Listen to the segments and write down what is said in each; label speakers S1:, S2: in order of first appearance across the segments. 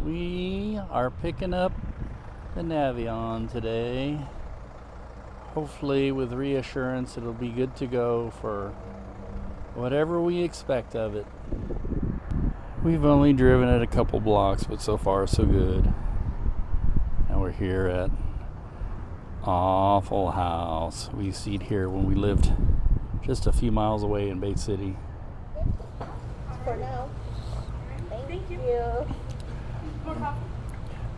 S1: We are picking up the Navion today. Hopefully, with reassurance, it'll be good to go for whatever we expect of it. We've only driven it a couple blocks, but so far so good. And we're here at Awful House. We used to eat here when we lived just a few miles away in Bay City.
S2: For now. Thank you.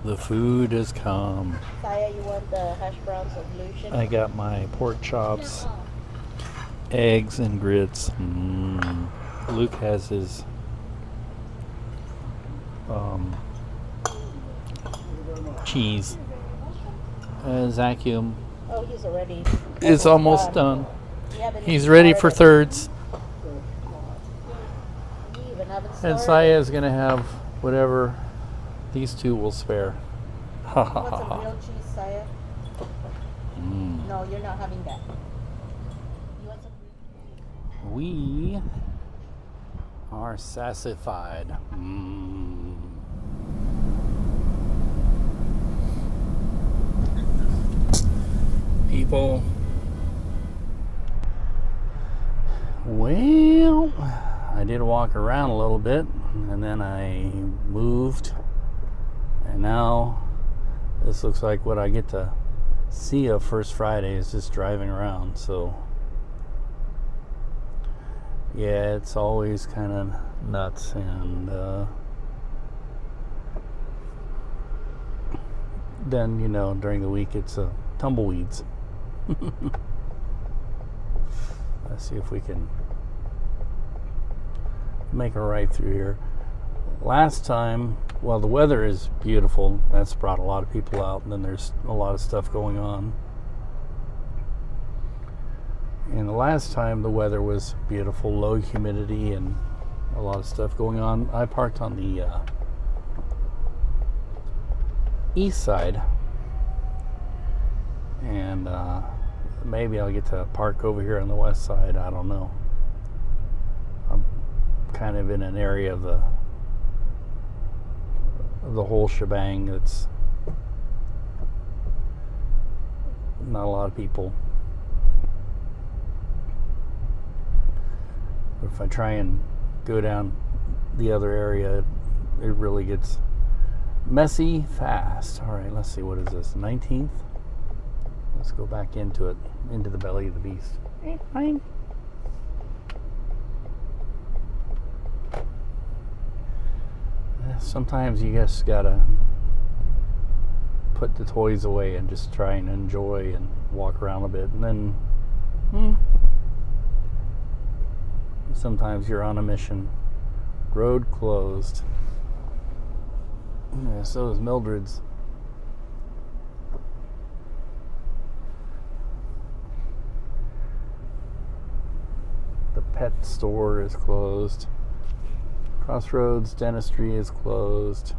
S1: The food has come.
S2: Saya, you want the hash brown solution?
S1: I got my pork chops, eggs, and grits. Luke has his cheese. Zakium
S2: Oh, he's already.
S1: is almost done.
S2: You haven't
S1: He's
S2: even
S1: ready for
S2: started.
S1: thirds.
S2: You even haven't
S1: And
S2: started.
S1: Saya is going to have whatever these two will spare. Ha ha
S2: You want
S1: ha
S2: some
S1: ha.
S2: real cheese, Saya? No, you're not having that. You want some?
S1: We are sassified. People. Well, I did walk around a little bit and then I moved, and now this looks like what I get to see of First Friday is just driving around. So yeah, it's always kind of nuts, and then during the week it's tumbleweeds. Let's see if we can make a right through here. Last time, well, the weather is beautiful. That's brought a lot of people out, and then there's a lot of stuff going on. And the last time the weather was beautiful, low humidity and a lot of stuff going on. I parked on the east side, and maybe I'll get to park over here on the west side. I don't know. I'm kind of in an area of the whole shebang that's not a lot of people. But if I try and go down the other area, it really gets messy fast. All right, let's see, what is this, 19th? Let's go back into it, into the belly of the beast. Fine. Sometimes you just gotta put the toys away and just try and enjoy and walk around a bit, and then sometimes you're on a mission. Road closed. Yeah, so is Mildred's. The pet store is closed. Crossroads Dentistry is closed.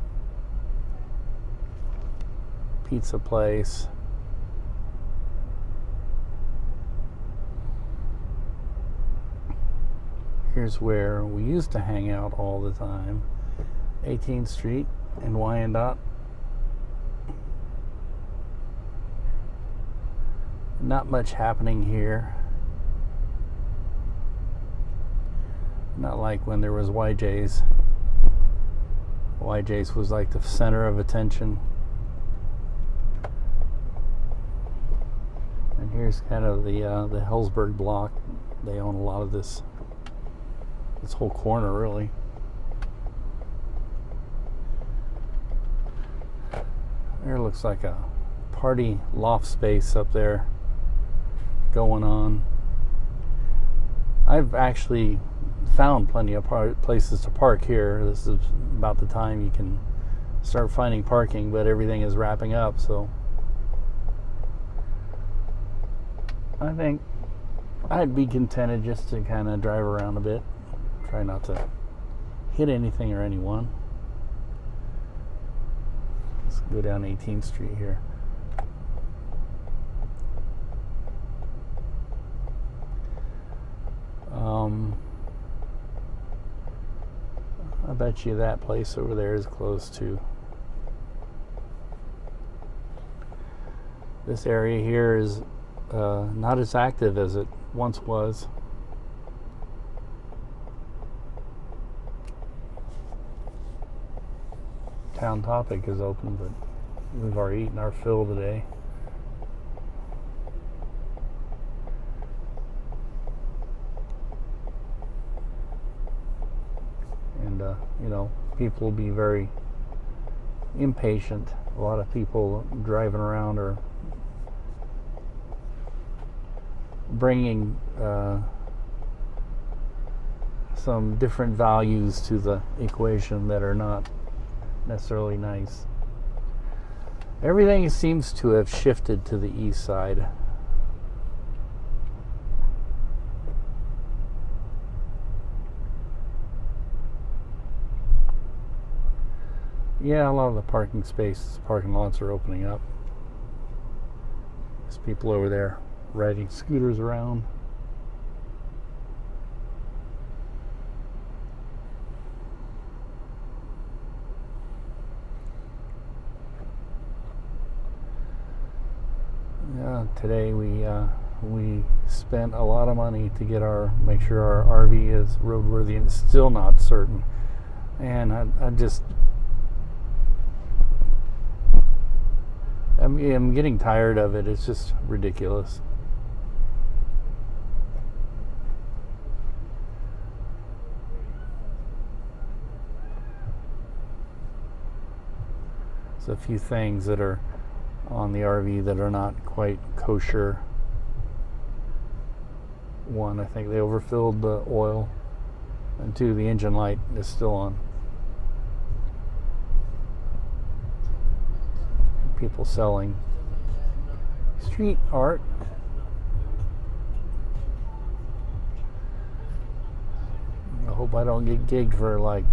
S1: Pizza place. Here's where we used to hang out all the time. 18th Street in Wyandotte. Not much happening here. Not like when there was YJ's. YJ's was like the center of attention. And here's kind of the Hellsberg block. They own a lot of this whole corner, really. There looks like a party loft space up there going on. I've actually found plenty of places to park here. This is about the time you can start finding parking, but everything is wrapping up, so I think I'd be contented just to kind of drive around a bit. Try not to hit anything or anyone. Let's go down 18th Street here. I bet you that place over there is closed too. This area here is not as active as it once was. Town Topic is open, but we've already eaten our fill today. And people will be very impatient. A lot of people driving around are bringing some different values to the equation that are not necessarily nice. Everything seems to have shifted to the east side. Yeah, a lot of the parking lots are opening up. There's people over there riding scooters around. Yeah, today we spent a lot of money to make sure our RV is roadworthy, and it's still not certain. And I'm getting tired of it. It's just ridiculous. There's a few things that are on the RV that are not quite kosher. One, I think they overfilled the oil, and two, the engine light is still on. People selling street art. I hope I don't get gigged for you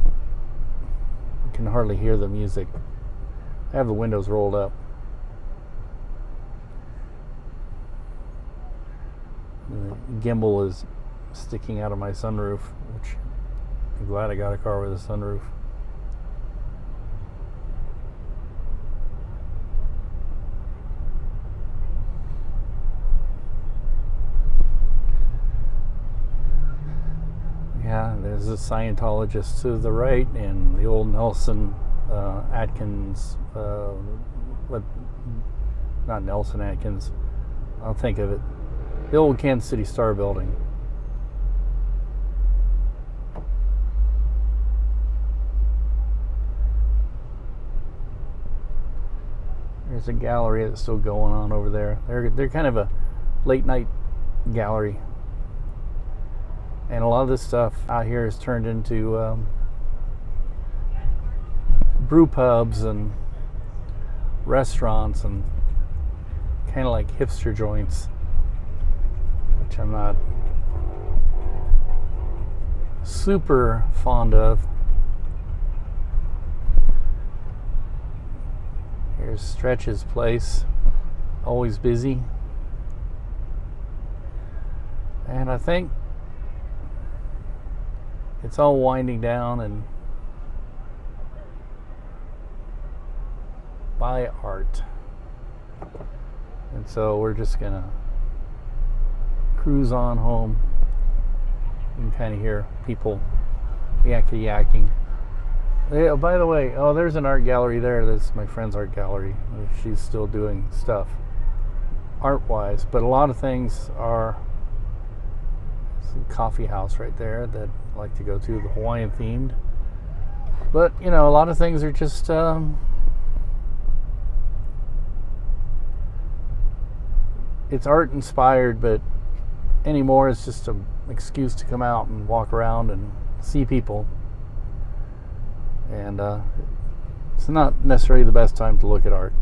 S1: can hardly hear the music. I have the windows rolled up. The gimbal is sticking out of my sunroof, which I'm glad I got a car with a sunroof. Yeah, there's a Scientologist to the right, and the old Nelson Atkins, not Nelson Atkins, I'll think of it. The old Kansas City Star building. There's a gallery that's still going on over there. They're kind of a late night gallery. And a lot of this stuff out here is turned into brew pubs and restaurants and kind of like hipster joints, which I'm not super fond of. Here's Stretch's place, always busy. And I think it's all winding down, and buy art. And so we're just gonna cruise on home. You can kind of hear people yakking. Oh, by the way, there's an art gallery there. That's my friend's art gallery. She's still doing stuff art-wise, but a lot of things are. There's a coffee house right there that I like to go to, the Hawaiian themed. But a lot of things are just it's art inspired, but anymore it's just an excuse to come out and walk around and see people. And it's not necessarily the best time to look at art.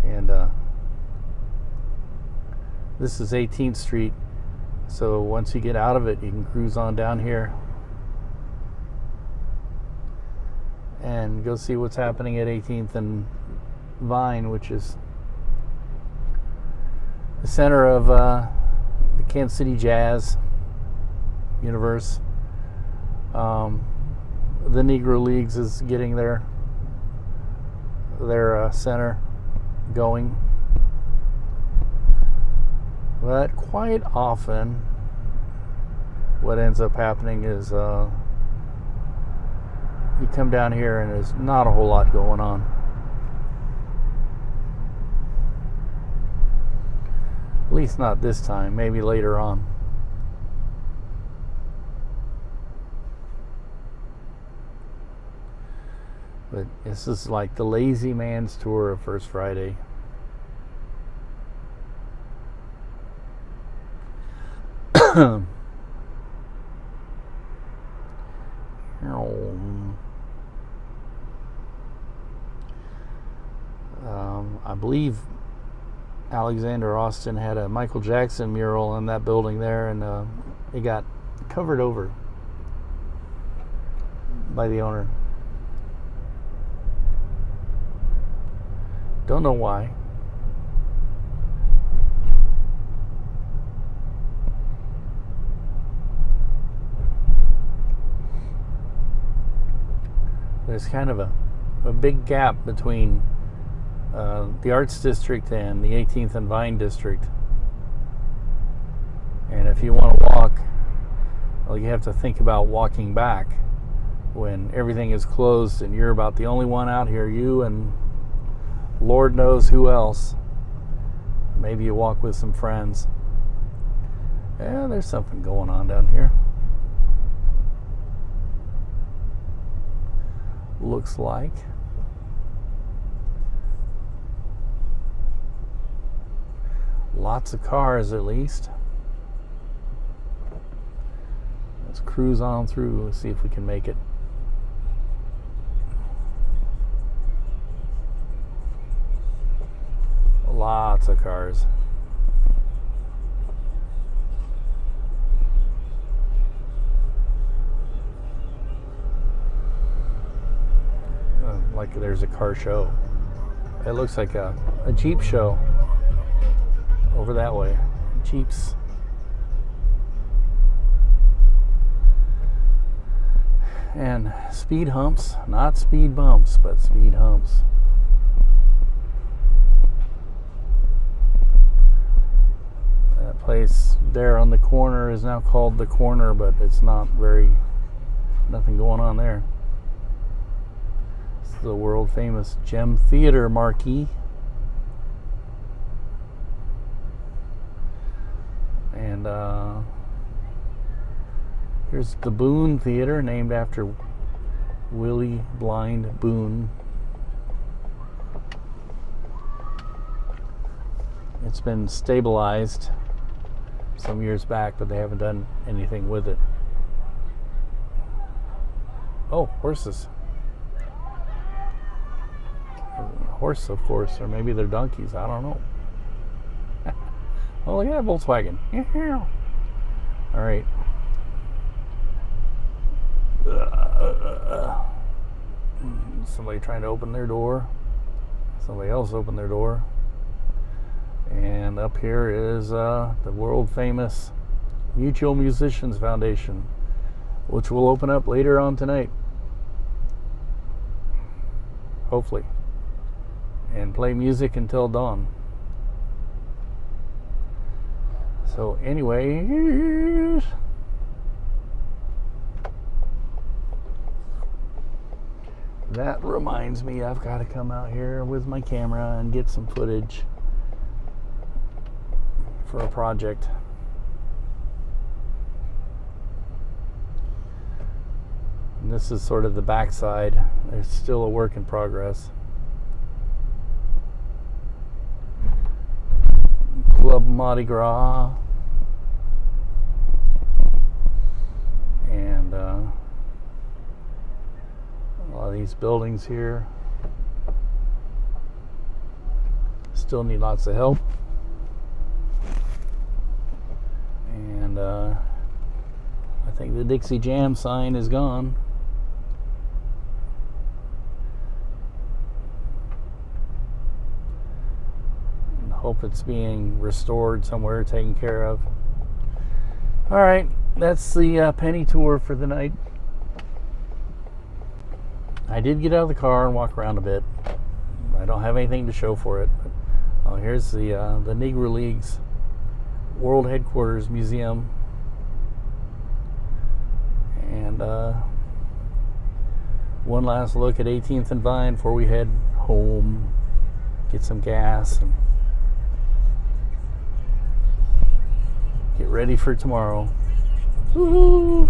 S1: And this is 18th Street, so once you get out of it, you can cruise on down here and go see what's happening at 18th and Vine, which is the center of the Kansas City jazz universe. The Negro Leagues is getting their center. going. But quite often, what ends up happening is you come down here and there's not a whole lot going on. At least not this time, maybe later on. But this is like the lazy man's tour of First Friday. I believe Alexander Austin had a Michael Jackson mural in that building there, and it got covered over by the owner. Don't know why. There's kind of a big gap between the Arts District and the 18th and Vine District. And if you want to walk, well, you have to think about walking back when everything is closed and you're about the only one out here, you and Lord knows who else. Maybe you walk with some friends. Yeah, there's something going on down here. Looks like. Lots of cars, at least. Let's cruise on through and see if we can make it. Lots of cars. Like there's a car show. It looks like a Jeep show over that way. Jeeps. And speed humps, not speed bumps, but speed humps. That place there on the corner is now called The Corner, but it's not nothing going on there. It's the world famous Gem Theater marquee. And here's the Boone Theater, named after Willie Blind Boone. It's been stabilized some years back, but they haven't done anything with it. Oh, horses. Horse, of course, or maybe they're donkeys. I don't know. Oh, look at that Volkswagen. All right. Somebody trying to open their door. Somebody else opened their door. And up here is the world famous Mutual Musicians Foundation, which will open up later on tonight. Hopefully. And play music until dawn. So anyway, that reminds me I've got to come out here with my camera and get some footage for a project. And this is sort of the backside. There's still a work in progress. Club Mardi Gras. And a lot of these buildings here still need lots of help. And I think the Dixie Jam sign is gone. And hope it's being restored somewhere, taken care of. All right, that's the penny tour for the night. I did get out of the car and walk around a bit. I don't have anything to show for it. But, oh, here's the Negro League's World Headquarters Museum. And one last look at 18th and Vine before we head home, get some gas, and get ready for tomorrow. Woohoo!